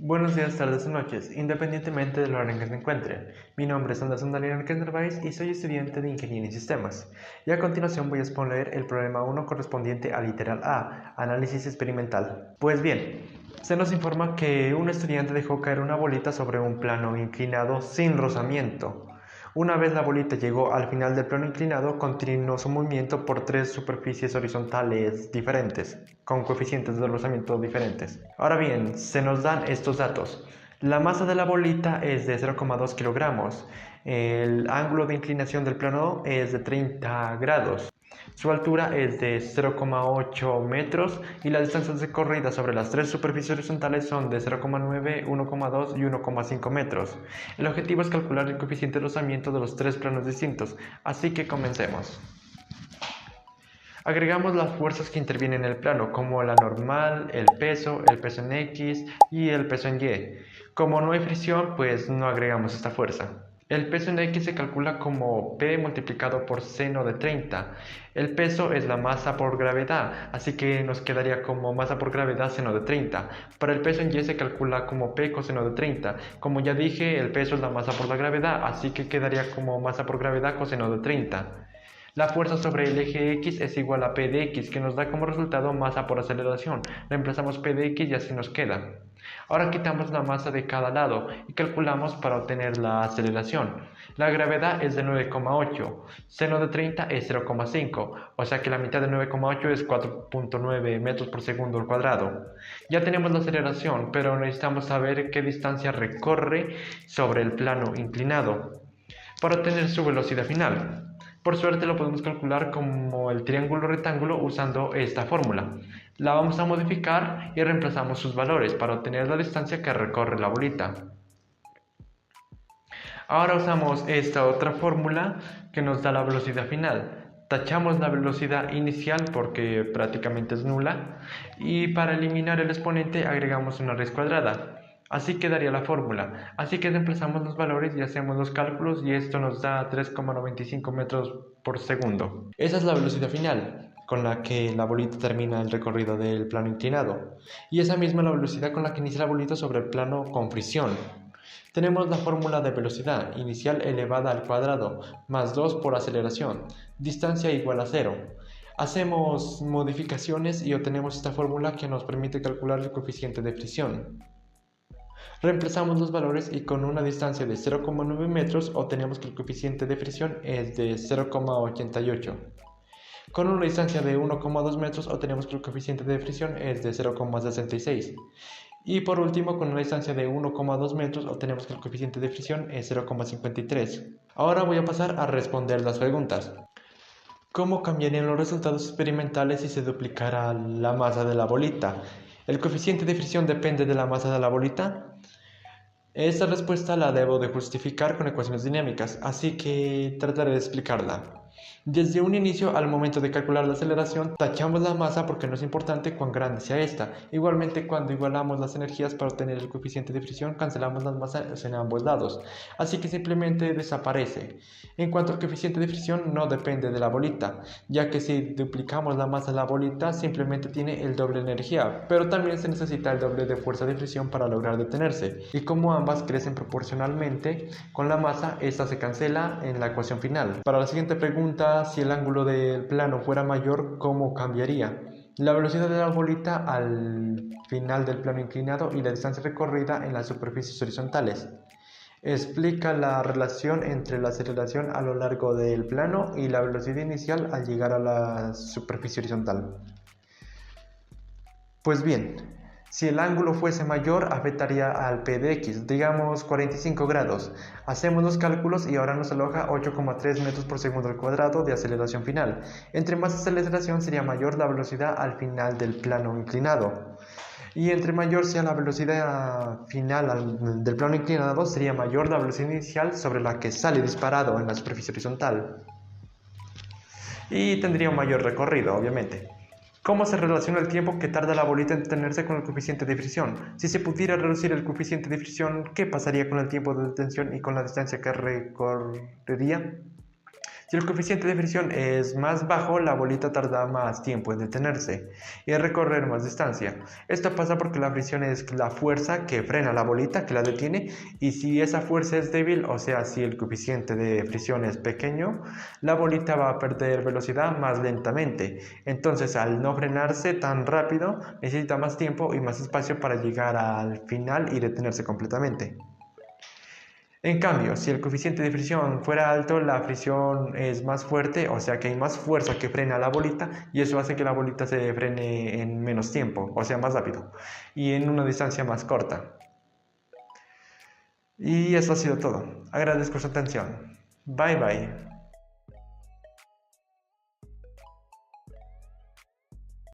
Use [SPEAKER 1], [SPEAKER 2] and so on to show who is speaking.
[SPEAKER 1] Buenos días, tardes o noches, independientemente de la hora en que se encuentren. Mi nombre es Anderson Daniel Narváez y soy estudiante de Ingeniería en Sistemas. Y a continuación voy a exponer el problema 1 correspondiente al literal A, análisis experimental. Pues bien, se nos informa que un estudiante dejó caer una bolita sobre un plano inclinado sin rozamiento. Una vez la bolita llegó al final del plano inclinado, continuó su movimiento por tres superficies horizontales diferentes, con coeficientes de rozamiento diferentes. Ahora bien, se nos dan estos datos. La masa de la bolita es de 0,2 kilogramos. El ángulo de inclinación del plano es de 30 grados. Su altura es de 0,8 metros y las distancias recorridas sobre las tres superficies horizontales son de 0,9, 1,2 y 1,5 metros. El objetivo es calcular el coeficiente de rozamiento de los tres planos distintos, así que comencemos. Agregamos las fuerzas que intervienen en el plano, como la normal, el peso en X y el peso en Y. Como no hay fricción, pues no agregamos esta fuerza. El peso en X se calcula como P multiplicado por seno de 30. El peso es la masa por gravedad, así que nos quedaría como masa por gravedad seno de 30. Para el peso en Y se calcula como P coseno de 30. Como ya dije, el peso es la masa por la gravedad, así que quedaría como masa por gravedad coseno de 30. La fuerza sobre el eje X es igual a P de X, que nos da como resultado masa por aceleración. Reemplazamos P de X y así nos queda. Ahora quitamos la masa de cada lado y calculamos para obtener la aceleración. La gravedad es de 9,8, seno de 30 es 0,5, o sea que la mitad de 9,8 es 4,9 metros por segundo al cuadrado. Ya tenemos la aceleración, pero necesitamos saber qué distancia recorre sobre el plano inclinado para obtener su velocidad final. Por suerte lo podemos calcular como el triángulo rectángulo usando esta fórmula. La vamos a modificar y reemplazamos sus valores para obtener la distancia que recorre la bolita. Ahora usamos esta otra fórmula que nos da la velocidad final. Tachamos la velocidad inicial porque prácticamente es nula y para eliminar el exponente agregamos una raíz cuadrada. Así quedaría la fórmula. Así que reemplazamos los valores y hacemos los cálculos y esto nos da 3,95 metros por segundo. Esa es la velocidad final con la que la bolita termina el recorrido del plano inclinado. Y esa misma es la velocidad con la que inicia la bolita sobre el plano con fricción. Tenemos la fórmula de velocidad inicial elevada al cuadrado más 2 por aceleración, distancia igual a 0. Hacemos modificaciones y obtenemos esta fórmula que nos permite calcular el coeficiente de fricción. Reemplazamos los valores y con una distancia de 0,9 metros obtenemos que el coeficiente de fricción es de 0,88. Con una distancia de 1,2 metros obtenemos que el coeficiente de fricción es de 0,66. Y por último, con una distancia de 1,2 metros obtenemos que el coeficiente de fricción es 0,53. Ahora voy a pasar a responder las preguntas. ¿Cómo cambiarían los resultados experimentales si se duplicara la masa de la bolita? ¿El coeficiente de fricción depende de la masa de la bolita? Esta respuesta la debo de justificar con ecuaciones dinámicas, así que trataré de explicarla. Desde un inicio al momento de calcular la aceleración, tachamos la masa porque no es importante cuán grande sea esta. Igualmente, cuando igualamos las energías para obtener el coeficiente de fricción, cancelamos las masas en ambos lados, así que simplemente desaparece. En cuanto al coeficiente de fricción, no depende de la bolita, ya que si duplicamos la masa de la bolita, simplemente tiene el doble de energía, pero también se necesita el doble de fuerza de fricción para lograr detenerse. Y como ambas crecen proporcionalmente con la masa, esta se cancela en la ecuación final. Para la siguiente pregunta, si el ángulo del plano fuera mayor, ¿cómo cambiaría? La velocidad de la bolita al final del plano inclinado y la distancia recorrida en las superficies horizontales. Explica la relación entre la aceleración a lo largo del plano y la velocidad inicial al llegar a la superficie horizontal. Pues bien, si el ángulo fuese mayor, afectaría al P de X, digamos 45 grados. Hacemos los cálculos y ahora nos aloja 8,3 metros por segundo al cuadrado de aceleración final. Entre más aceleración sería mayor la velocidad al final del plano inclinado. Y entre mayor sea la velocidad final del plano inclinado, sería mayor la velocidad inicial sobre la que sale disparado en la superficie horizontal. Y tendría un mayor recorrido, obviamente. ¿Cómo se relaciona el tiempo que tarda la bolita en detenerse con el coeficiente de fricción? Si se pudiera reducir el coeficiente de fricción, ¿qué pasaría con el tiempo de detención y con la distancia que recorrería? Si el coeficiente de fricción es más bajo, la bolita tarda más tiempo en detenerse y en recorrer más distancia. Esto pasa porque la fricción es la fuerza que frena la bolita, que la detiene, y si esa fuerza es débil, o sea, si el coeficiente de fricción es pequeño, la bolita va a perder velocidad más lentamente. Entonces, al no frenarse tan rápido, necesita más tiempo y más espacio para llegar al final y detenerse completamente. En cambio, si el coeficiente de fricción fuera alto, la fricción es más fuerte, o sea que hay más fuerza que frena la bolita y eso hace que la bolita se frene en menos tiempo, o sea, más rápido y en una distancia más corta. Y eso ha sido todo. Agradezco su atención. Bye bye.